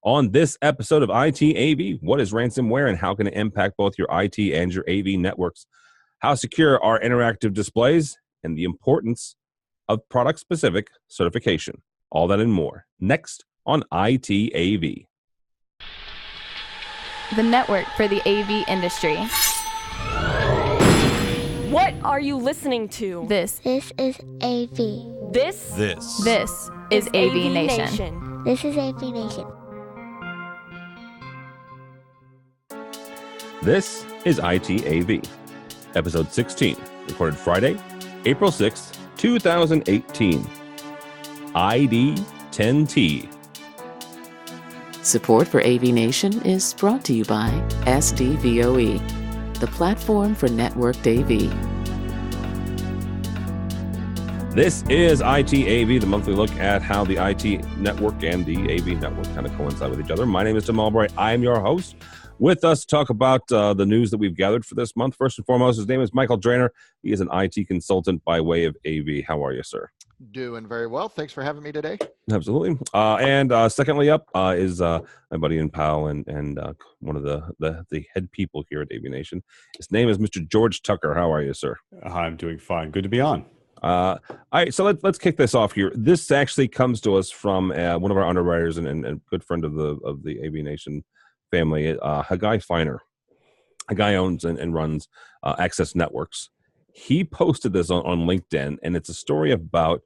On this episode of ITAV, what is ransomware and how can it impact both your IT and your AV networks? How secure are interactive displays and the importance of product-specific certification? All that and more. Next on ITAV. The network for the AV industry. What are you listening to? This is AV. This is AVNation. This is AVNation. This is ITAV, episode 16, recorded Friday, April 6th, 2018. ID-10-T. Support for AVNation is brought to you by SDVOE, the platform for networked AV. This is ITAV, the monthly look at how the IT network and the AV network kind of coincide with each other. My name is Tim Albright. I am your host. With us to talk about the news that we've gathered for this month. First and foremost, his name is Michael Drainer. He is an IT consultant by way of AV. How are you, sir? Doing very well. Thanks for having me today. Absolutely. And secondly up is my buddy and pal and one of the head people here at AVNation. His name is Mr. George Tucker. How are you, sir? I'm doing fine. Good to be on. All right, so let's kick this off here. This actually comes to us from one of our underwriters and good friend of the AVNation family, Hagai Feiner. Hagai owns and runs Access Networks. He posted this on LinkedIn, and it's a story about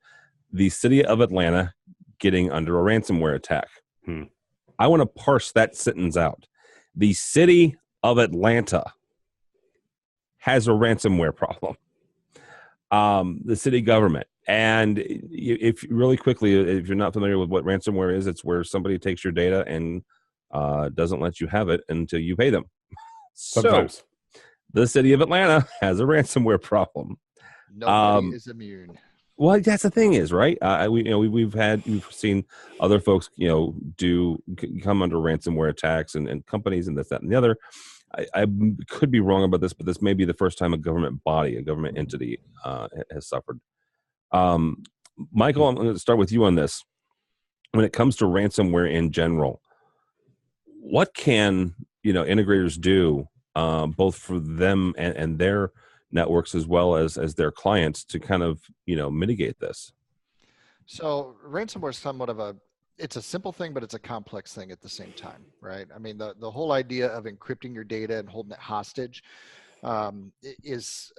the city of Atlanta getting under a ransomware attack. I want to parse that sentence out. The city of Atlanta has a ransomware problem. The city government. And if really quickly, if you're not familiar with what ransomware is, it's where somebody takes your data and doesn't let you have it until you pay them. Sometimes. So, the city of Atlanta has a ransomware problem. Nobody is immune. Well, that's the thing is, right? We've seen other folks, come under ransomware attacks and companies and this, that, and the other. I could be wrong about this, but this may be the first time a government body, a government entity has suffered. Michael, I'm going to start with you on this. When it comes to ransomware in general, what can integrators do, both for them and their networks as well as their clients to kind of mitigate this? So ransomware is somewhat of it's a simple thing, but it's a complex thing at the same time, right? I mean, the whole idea of encrypting your data and holding it hostage is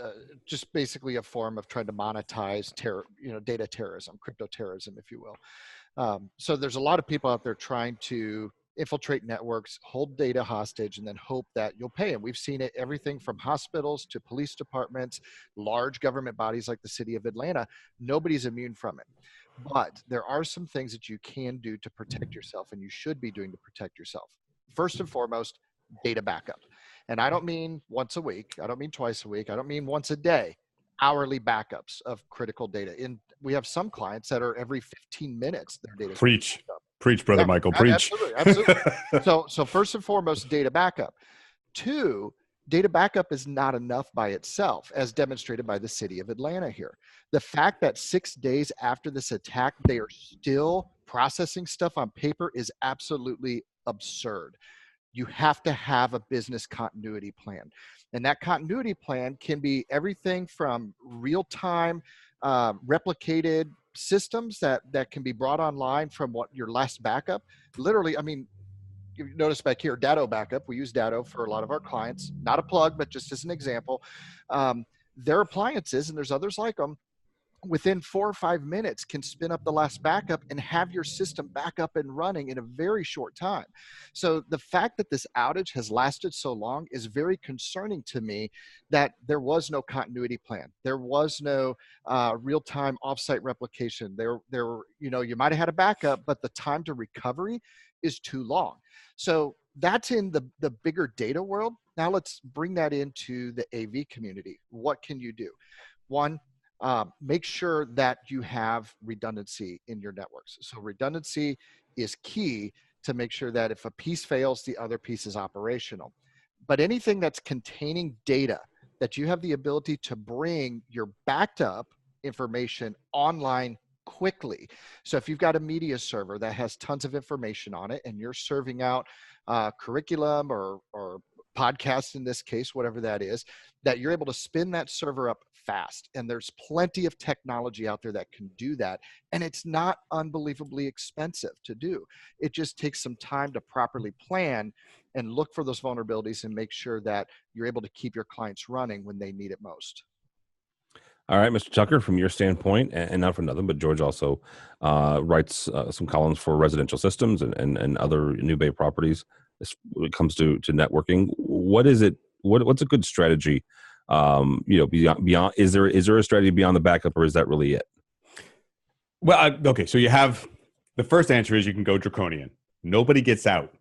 just basically a form of trying to monetize data terrorism, crypto terrorism, if you will. So there's a lot of people out there trying to infiltrate networks, hold data hostage, and then hope that you'll pay them. We've seen it everything from hospitals to police departments, large government bodies like the city of Atlanta. Nobody's immune from it. But there are some things that you can do to protect yourself, and you should be doing to protect yourself. First and foremost, data backup. And I don't mean once a week. I don't mean twice a week. I don't mean once a day. Hourly backups of critical data. We have some clients that are every 15 minutes, their data. Preach, brother Michael, preach. Absolutely. So first and foremost, data backup. Two, data backup is not enough by itself, as demonstrated by the city of Atlanta here. The fact that 6 days after this attack, they are still processing stuff on paper is absolutely absurd. You have to have a business continuity plan. And that continuity plan can be everything from real-time replicated systems that can be brought online from what your last backup. Literally, I mean, you notice back here, Datto backup. We use Datto for a lot of our clients. Not a plug, but just as an example. Their appliances, and there's others like them, within 4 or 5 minutes can spin up the last backup and have your system back up and running in a very short time. So the fact that this outage has lasted so long is very concerning to me, that there was no continuity plan. There was no real-time offsite replication. You might have had a backup, but the time to recovery is too long. So that's in the bigger data world. Now let's bring that into the AV community. What can you do? One, make sure that you have redundancy in your networks. So redundancy is key to make sure that if a piece fails, the other piece is operational. But anything that's containing data, that you have the ability to bring your backed up information online quickly. So if you've got a media server that has tons of information on it and you're serving out curriculum or podcasts in this case, whatever that is, that you're able to spin that server up fast. And there's plenty of technology out there that can do that. And it's not unbelievably expensive to do. It just takes some time to properly plan and look for those vulnerabilities and make sure that you're able to keep your clients running when they need it most. All right, Mr. Tucker, from your standpoint, and not for nothing, but George also writes some columns for residential systems and other New Bay properties. When it comes to networking, what is it? What's a good strategy? Beyond is there a strategy beyond the backup, or is that really it? Well, okay. So you have the first answer is you can go draconian. Nobody gets out.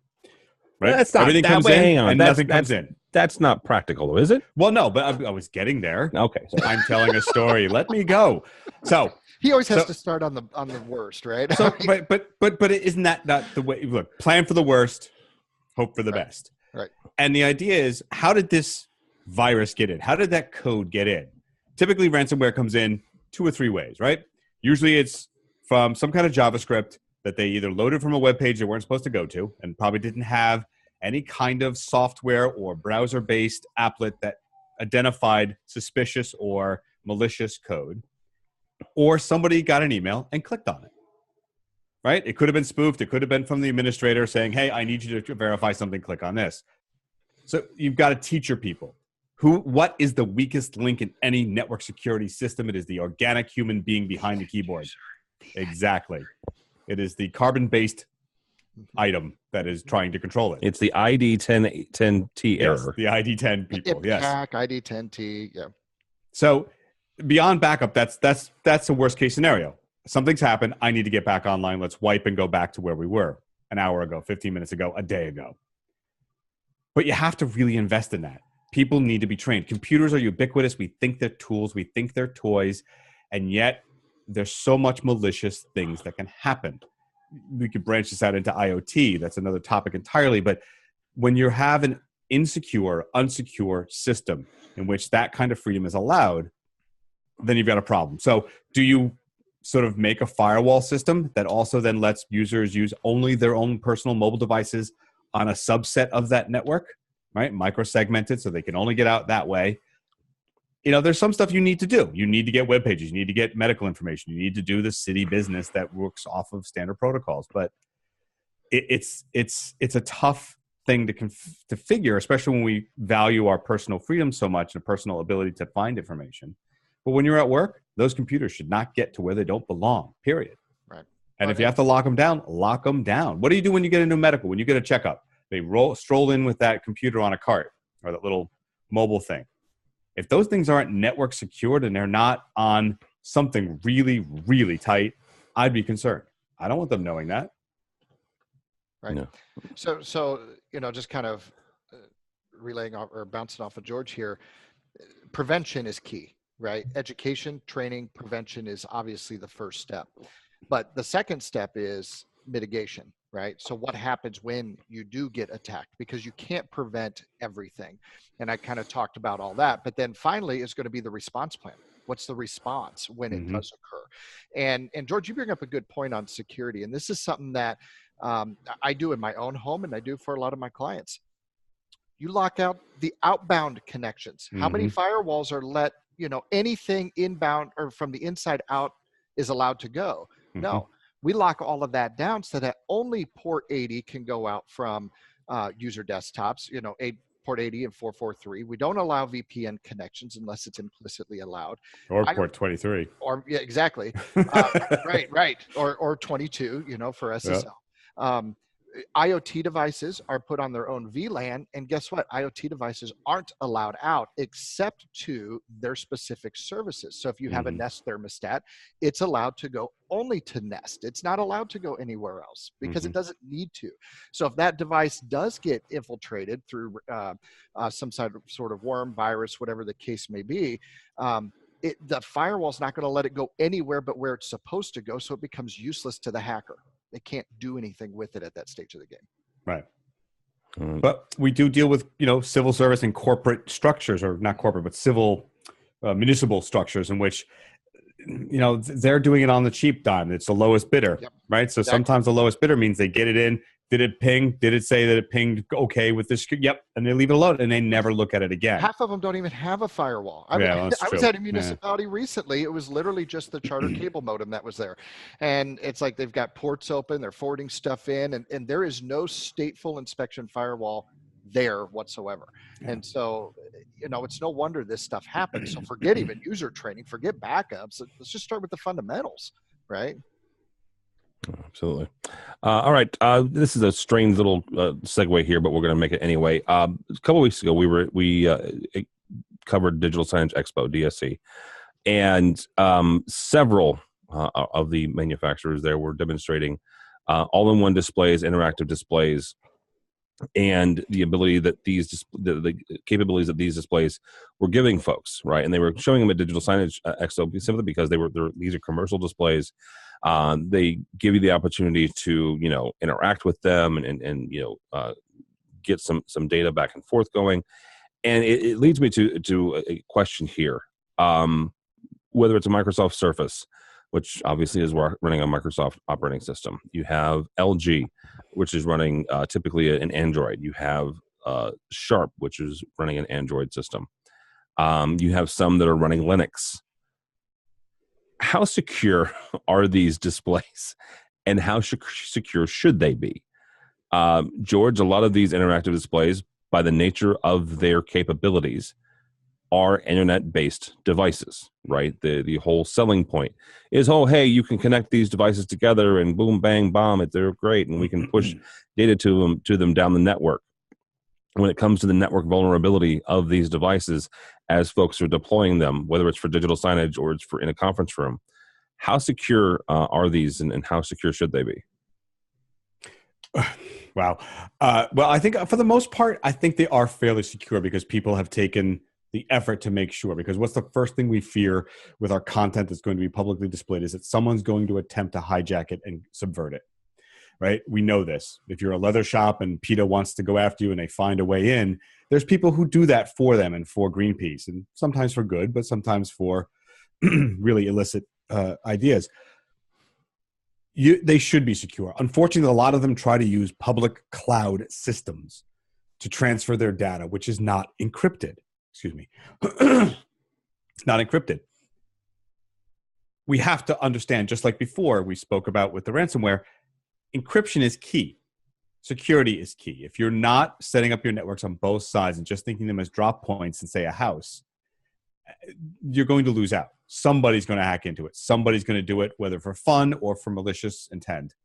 Right? That's not everything that comes way. in Hang on. and nothing comes in. That's not practical, though, is it? Well, no, but I was getting there. Okay, so I'm telling a story. Let me go. So he always has to start on the worst, right? So, but isn't that not the way? Look, plan for the worst, hope for the best. Right. And the idea is, how did this virus get in? How did that code get in? Typically, ransomware comes in 2 or 3 ways, right? Usually it's from some kind of JavaScript that they either loaded from a web page they weren't supposed to go to and probably didn't have any kind of software or browser-based applet that identified suspicious or malicious code, or somebody got an email and clicked on it, right? It could have been spoofed. It could have been from the administrator saying, hey, I need you to verify something, click on this. So you've got to teach your people what is the weakest link in any network security system. It is the organic human being behind the keyboard. Exactly. It is the carbon-based item that is trying to control it. it's the ID-10-T error. The ID-10 people. Yes. ID-10-T. Yeah. So beyond backup, that's the worst case scenario. Something's happened. I need to get back online. Let's wipe and go back to where we were an hour ago, 15 minutes ago, a day ago. But you have to really invest in that. People need to be trained. Computers are ubiquitous. We think they're tools. We think they're toys. And yet there's so much malicious things that can happen. We could branch this out into IoT. That's another topic entirely. But when you have an insecure, unsecure system in which that kind of freedom is allowed, then you've got a problem. So do you sort of make a firewall system that also then lets users use only their own personal mobile devices on a subset of that network, right? Micro-segmented so they can only get out that way. You know, there's some stuff you need to do. You need to get web pages. You need to get medical information. You need to do the city business that works off of standard protocols. But it's a tough thing to figure, especially when we value our personal freedom so much and personal ability to find information. But when you're at work, those computers should not get to where they don't belong, period. Right. And if you have to lock them down, lock them down. What do you do when you get into medical? When you get a checkup, they stroll in with that computer on a cart or that little mobile thing. If those things aren't network secured and they're not on something really, really tight, I'd be concerned. I don't want them knowing that. Right. No. So just kind of relaying off or bouncing off of George here, prevention is key, right? Education, training, prevention is obviously the first step. But the second step is mitigation, right? So what happens when you do get attacked? Because you can't prevent everything. And I kind of talked about all that. But then finally is going to be the response plan. What's the response when it does occur? And George, you bring up a good point on security. And this is something that I do in my own home and I do for a lot of my clients. You lock out the outbound connections. How many firewalls are let, anything inbound or from the inside out is allowed to go? No, we lock all of that down so that only port 80 can go out from user desktops, port 80 and 443. We don't allow VPN connections unless it's implicitly allowed. Or port 23. Or yeah, exactly. Right. Or 22, for SSL. Yep. IoT devices are put on their own VLAN, and guess what? IoT devices aren't allowed out except to their specific services. So if you have a Nest thermostat, it's allowed to go only to Nest. It's not allowed to go anywhere else because it doesn't need to. So if that device does get infiltrated through some sort of worm, virus, whatever the case may be, the firewall's not going to let it go anywhere but where it's supposed to go, so it becomes useless to the hacker. They can't do anything with it at that stage of the game. Right. But we do deal with, civil service and corporate structures, or not corporate, but civil municipal structures in which they're doing it on the cheap dime. It's the lowest bidder, Yep. right? So Exactly. sometimes the lowest bidder means they get it in. Did it ping? Did it say that it pinged okay with this? Yep. And they leave it alone and they never look at it again. Half of them don't even have a firewall. I was true. at a municipality recently. It was literally just the charter cable modem that was there. And it's like they've got ports open, they're forwarding stuff in, and there is no stateful inspection firewall there whatsoever. Yeah. And so, it's no wonder this stuff happens. So forget even user training, forget backups. Let's just start with the fundamentals, right? Absolutely. All right. This is a strange little segue here, but we're going to make it anyway. A couple of weeks ago, we covered Digital Signage Expo, DSE, and several of the manufacturers there were demonstrating all-in-one displays, interactive displays, and the ability that the capabilities that these displays were giving folks, right? And they were showing them at Digital Signage Expo simply because these are commercial displays. They give you the opportunity to interact with them and get some data back and forth going. And it leads me to a question here. Whether it's a Microsoft Surface, which obviously is running a Microsoft operating system. You have LG, which is running typically an Android. You have Sharp, which is running an Android system. You have some that are running Linux. How secure are these displays, and how secure should they be? George, a lot of these interactive displays, by the nature of their capabilities, are internet-based devices, right? The whole selling point is, hey, you can connect these devices together and boom, bang, bomb, they're great, and we can push data to them down the network. When it comes to the network vulnerability of these devices, as folks are deploying them, whether it's for digital signage or it's for in a conference room, how secure are these, and how secure should they be? Wow. Well, I think for the most part, I think they are fairly secure because people have taken the effort to make sure. Because what's the first thing we fear with our content that's going to be publicly displayed is that someone's going to attempt to hijack it and subvert it. Right? We know this. If you're a leather shop and PETA wants to go after you and they find a way in, there's people who do that for them and for Greenpeace, and sometimes for good, but sometimes for really illicit ideas. They should be secure. Unfortunately, a lot of them try to use public cloud systems to transfer their data, which is not encrypted. Excuse me. It's not encrypted. We have to understand, just like before we spoke about with the ransomware, encryption is key. Security is key. If you're not setting up your networks on both sides and just thinking them as drop points in, say, a house, you're going to lose out. Somebody's going to hack into it. Somebody's going to do it, whether for fun or for malicious intent.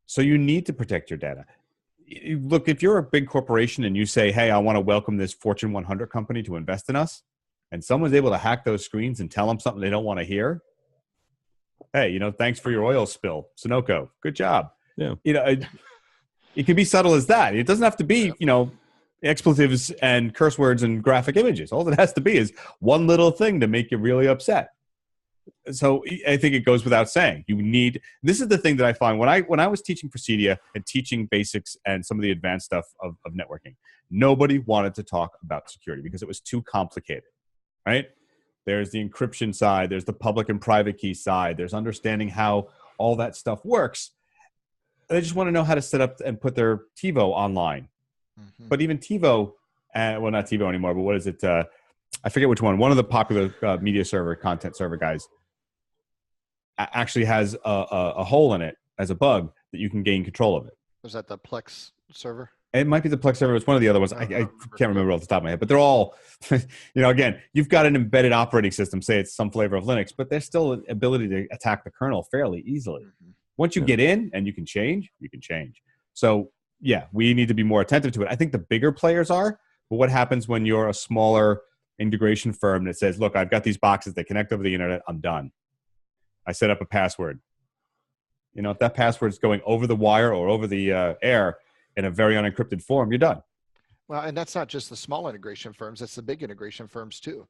So you need to protect your data. Look, if you're a big corporation and you say, hey, I want to welcome this Fortune 100 company to invest in us, and someone's able to hack those screens and tell them something they don't want to hear, hey, thanks for your oil spill, Sunoco. Good job. Yeah. It can be subtle as that. It doesn't have to be, expletives and curse words and graphic images. All it has to be is one little thing to make you really upset. So I think it goes without saying. This is the thing that I find when I was teaching for CEDIA and teaching basics and some of the advanced stuff of networking, nobody wanted to talk about security because it was too complicated, right? There's the encryption side, there's the public and private key side, there's understanding how all that stuff works. They just want to know how to set up and put their TiVo online. Mm-hmm. But even TiVo, well, not TiVo anymore, but what is it? I forget which one. One of the popular media server, content server guys actually has a hole in it as a bug that you can gain control of it. Was that the Plex server? It might be the Plex server. It's one of the other ones. I can't remember off the top of my head, but they're all, again, you've got an embedded operating system, say it's some flavor of Linux, but there's still an ability to attack the kernel fairly easily. Mm-hmm. Once you get in and you can change, you can change. So yeah, we need to be more attentive to it. I think the bigger players are, but what happens when you're a smaller integration firm that says, look, I've got these boxes that connect over the internet, I'm done. I set up a password. If that password is going over the wire or over the air in a very unencrypted form, you're done. Well, and that's not just the small integration firms, that's the big integration firms too.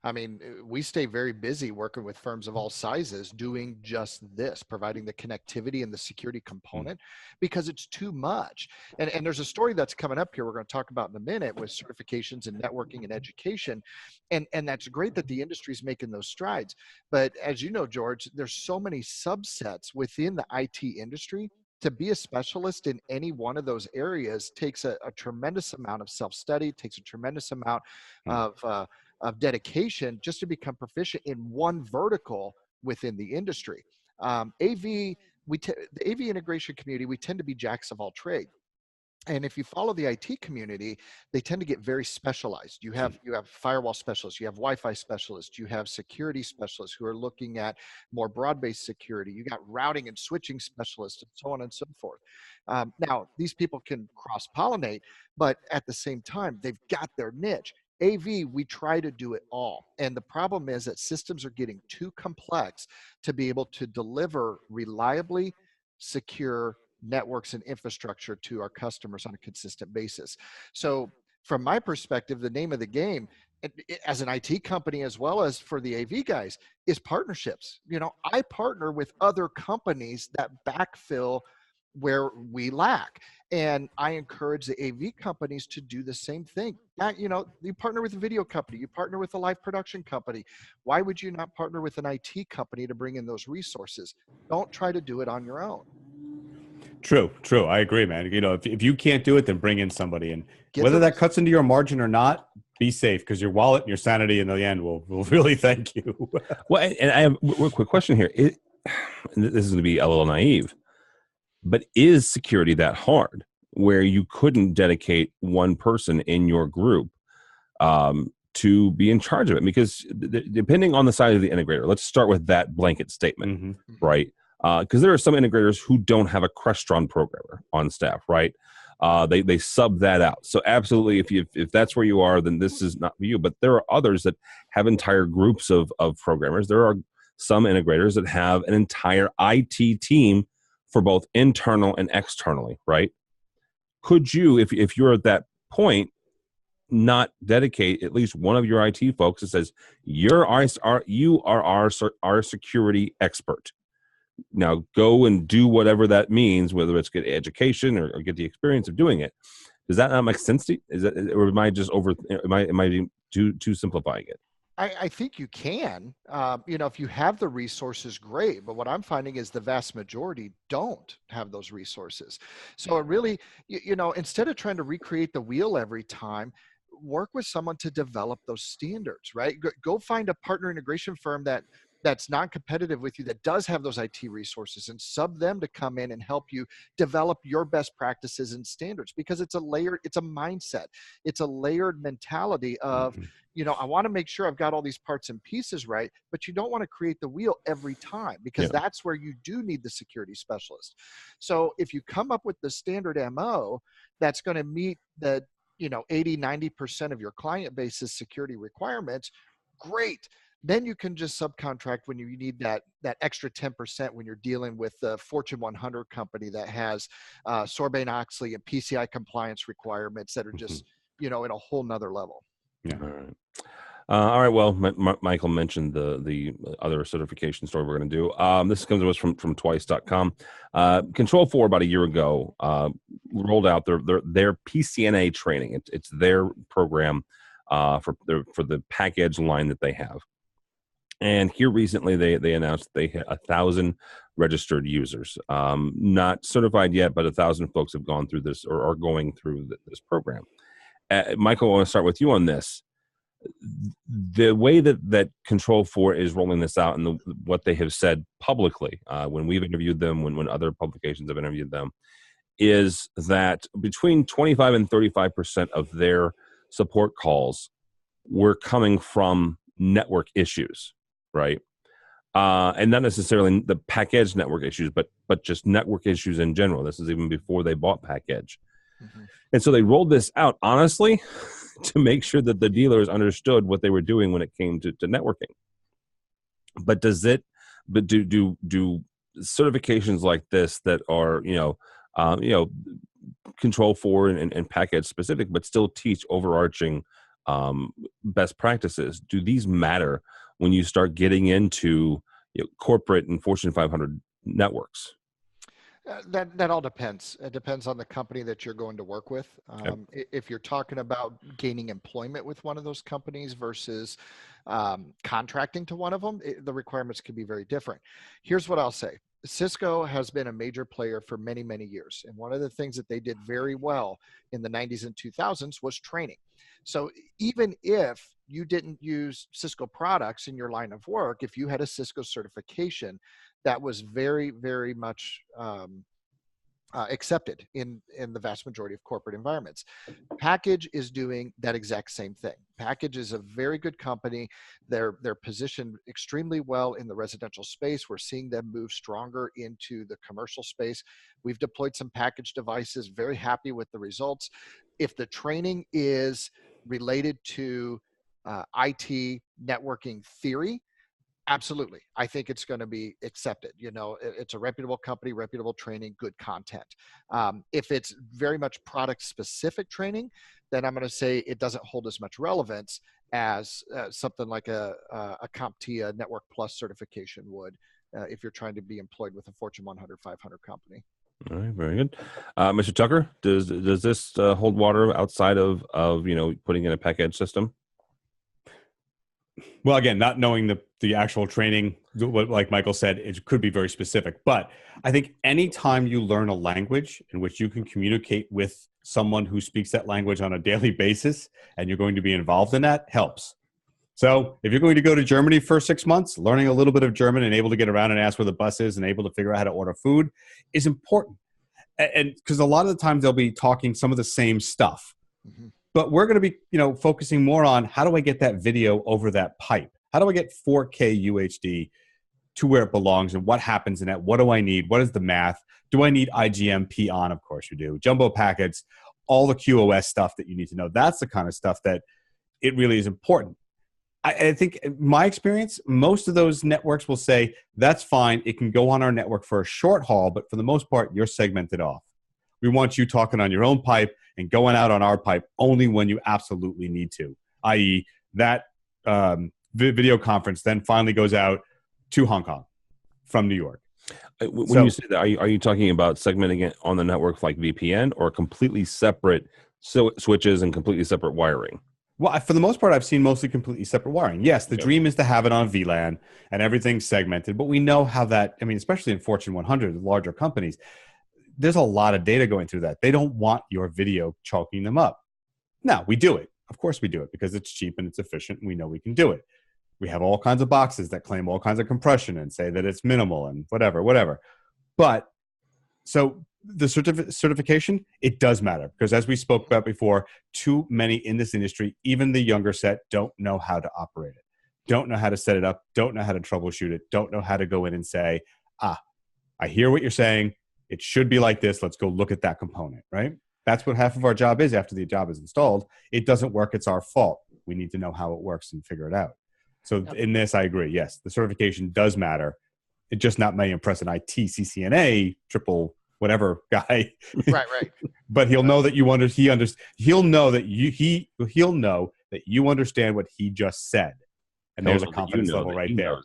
I mean, we stay very busy working with firms of all sizes doing just this, providing the connectivity and the security component because it's too much. And there's a story that's coming up here we're going to talk about in a minute with certifications in networking and education. And that's great that the industry is making those strides. But as you know, George, there's so many subsets within the IT industry. To be a specialist in any one of those areas takes a tremendous amount of self-study, takes a tremendous amount of dedication just to become proficient in one vertical within the industry. The AV integration community, we tend to be jacks of all trade. And if you follow the IT community, they tend to get very specialized. You have firewall specialists, you have Wi-Fi specialists, you have security specialists who are looking at more broad-based security. You got routing and switching specialists, and so on and so forth. Now, these people can cross-pollinate, but at the same time, they've got their niche. AV, we try to do it all. And the problem is that systems are getting too complex to be able to deliver reliably secure networks and infrastructure to our customers on a consistent basis. So from my perspective, the name of the game as an IT company, as well as for the AV guys, is partnerships. I partner with other companies that backfill where we lack. And I encourage the AV companies to do the same thing. You partner with a video company, you partner with a live production company. Why would you not partner with an IT company to bring in those resources? Don't try to do it on your own. True. I agree, man. If you can't do it, then bring in somebody. And whether that cuts into your margin or not, be safe, because your wallet and your sanity in the end will really thank you. Well, and I have a quick question here. This is going to be a little naive, but is security that hard where you couldn't dedicate one person in your group to be in charge of it? Because depending on the size of the integrator, let's start with that blanket statement, right? Because there are some integrators who don't have a Crestron programmer on staff, right? They sub that out. So absolutely, if that's where you are, then this is not for you. But there are others that have entire groups of programmers. There are some integrators that have an entire IT team for both internal and externally, right? Could you, if you're at that point, not dedicate at least one of your IT folks that says, you are our security expert? Now go and do whatever that means, whether it's get education or get the experience of doing it. Does that not make sense to you? Is that, or am I just am I too simplifying it? I think you can. If you have the resources, great. But what I'm finding is the vast majority don't have those resources. So it really, instead of trying to recreate the wheel every time, work with someone to develop those standards, right? Go find a partner integration firm that's non-competitive with you, that does have those IT resources, and sub them to come in and help you develop your best practices and standards, because it's a mindset. It's a layered mentality of, I want to make sure I've got all these parts and pieces right, but you don't want to create the wheel every time, because that's where you do need the security specialist. So if you come up with the standard MO that's going to meet the 80-90% of your client base's security requirements, great. Then you can just subcontract when you need that extra 10% when you're dealing with the Fortune 100 company that has Sarbanes-Oxley and PCI compliance requirements that are just, in a whole nother level. Yeah. All right. Well, Michael mentioned the other certification story we're going to do. This comes to us from twice.com. Control4 about a year ago rolled out their PCNA training. It's their program for the package line that they have. And here recently, they announced they had 1,000 registered users, not certified yet, but 1,000 folks have gone through this or are going through this program. Michael, I want to start with you on this. The way that Control4 is rolling this out, and what they have said publicly when we've interviewed them, when other publications have interviewed them, is that between 25 and 35% of their support calls were coming from network issues, right? And not necessarily the package network issues, but just network issues in general. This is even before they bought package. And so they rolled this out, honestly, to make sure that the dealers understood what they were doing when it came to networking. But do certifications like this that are, Control4 and package specific, but still teach overarching best practices. Do these matter when you start getting into corporate and Fortune 500 networks? That all depends. It depends on the company that you're going to work with. If you're talking about gaining employment with one of those companies versus contracting to one of them, the requirements can be very different. Here's what I'll say. Cisco has been a major player for many, many years. And one of the things that they did very well in the 90s and 2000s was training. So even if you didn't use Cisco products in your line of work, if you had a Cisco certification, that was very, very much accepted in the vast majority of corporate environments. Package is doing that exact same thing. Package is a very good company. They're positioned extremely well in the residential space. We're seeing them move stronger into the commercial space. We've deployed some package devices, very happy with the results. If the training is related to IT networking theory, absolutely. I think it's going to be accepted. It's a reputable company, reputable training, good content. If it's very much product specific training, then I'm going to say it doesn't hold as much relevance as something like a CompTIA Network Plus certification would if you're trying to be employed with a Fortune 100, 500 company. All right, very good. Mr. Tucker, does this hold water outside of putting in a package system? Well, again, not knowing the actual training, like Michael said, it could be very specific. But I think anytime you learn a language in which you can communicate with someone who speaks that language on a daily basis, and you're going to be involved in that, helps. So if you're going to go to Germany for 6 months, learning a little bit of German and able to get around and ask where the bus is and able to figure out how to order food is important. And because a lot of the times they'll be talking some of the same stuff. Mm-hmm. But we're going to be, focusing more on how do I get that video over that pipe? How do I get 4K UHD to where it belongs, and what happens in that? What do I need? What is the math? Do I need IGMP on? Of course you do. Jumbo packets, all the QoS stuff that you need to know. That's the kind of stuff that it really is important. I think in my experience, most of those networks will say, that's fine. It can go on our network for a short haul, but for the most part, you're segmented off. We want you talking on your own pipe and going out on our pipe only when you absolutely need to, i.e. that video conference then finally goes out to Hong Kong from New York. When you say that, are you talking about segmenting it on the network like VPN, or completely separate switches and completely separate wiring? Well, for the most part, I've seen mostly completely separate wiring. Yes, the dream is to have it on VLAN and everything's segmented, but we know how that, especially in Fortune 100, larger companies, there's a lot of data going through that. They don't want your video choking them up. Now, we do it. Of course we do it because it's cheap and it's efficient and we know we can do it. We have all kinds of boxes that claim all kinds of compression and say that it's minimal and whatever. But so the certification, it does matter because as we spoke about before, too many in this industry, even the younger set, don't know how to operate it, don't know how to set it up, don't know how to troubleshoot it, don't know how to go in and say, I hear what you're saying. It should be like this. Let's go look at that component, right? That's what half of our job is after the job is installed. It doesn't work. It's our fault. We need to know how it works and figure it out. So in this, I agree. Yes, the certification does matter. It just not may impress an IT CCNA triple whatever guy. Right. But he'll know that he'll know that you understand what he just said. And there's a confidence level right there.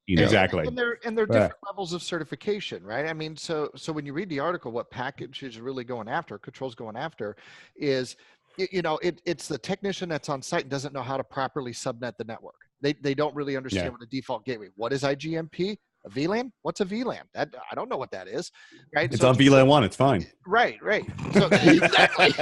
Exactly. And there are different levels of certification, right? So when you read the article, what package is really going after, control's going after, is it's the technician that's on site and doesn't know how to properly subnet the network. They don't really understand what a default gateway. What is IGMP? A VLAN? What's a VLAN? I don't know what that is. Right? It's on VLAN 1. It's fine. Right. So exactly.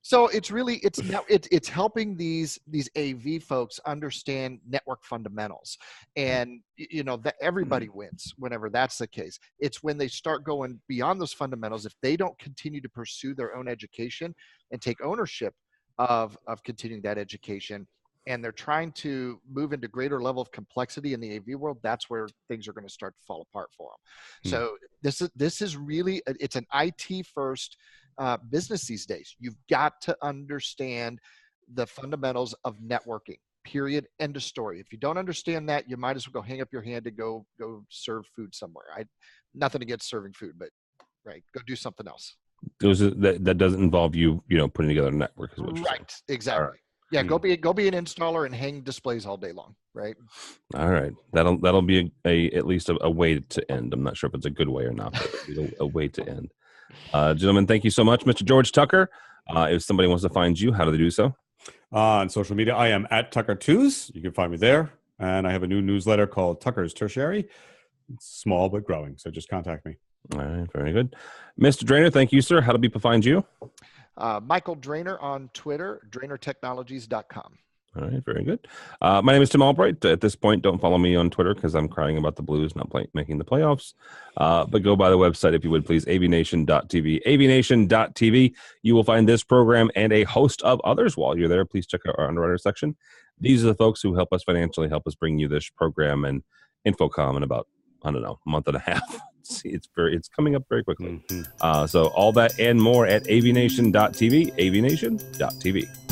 So it's helping these AV folks understand network fundamentals, and that everybody wins whenever that's the case. It's when they start going beyond those fundamentals, if they don't continue to pursue their own education and take ownership of continuing that education, and they're trying to move into greater level of complexity in the AV world, that's where things are going to start to fall apart for them. So this is really, it's an IT first business these days. You've got to understand the fundamentals of networking, period, end of story. If you don't understand that, you might as well go hang up your hand and go serve food somewhere. Nothing against serving food, but go do something else. That doesn't involve you putting together a network, is what you're saying. Right. Exactly. Right. Yeah. Go be an installer and hang displays all day long. Right. All right. That'll be at least a way to end. I'm not sure if it's a good way or not, but it'll be a way to end. Gentlemen, thank you so much, Mr. George Tucker. If somebody wants to find you, how do they do so? On social media, I am at Tucker2s. You can find me there. And I have a new newsletter called Tucker's Tertiary. It's small but growing, so just contact me. All right, very good. Mr. Drainer, thank you, sir. How do people find you? Michael Drainer on Twitter, drainertechnologies.com. All right, very good. My name is Tim Albright. At this point, don't follow me on Twitter because I'm crying about the Blues not making the playoffs. But go by the website, if you would, please, avnation.tv. avnation.tv. You will find this program and a host of others. While you're there, please check out our underwriter section. These are the folks who help us financially, help us bring you this program and Infocom in about, I don't know, a month and a half. It's coming up very quickly. So all that and more at avnation.tv, avnation.tv.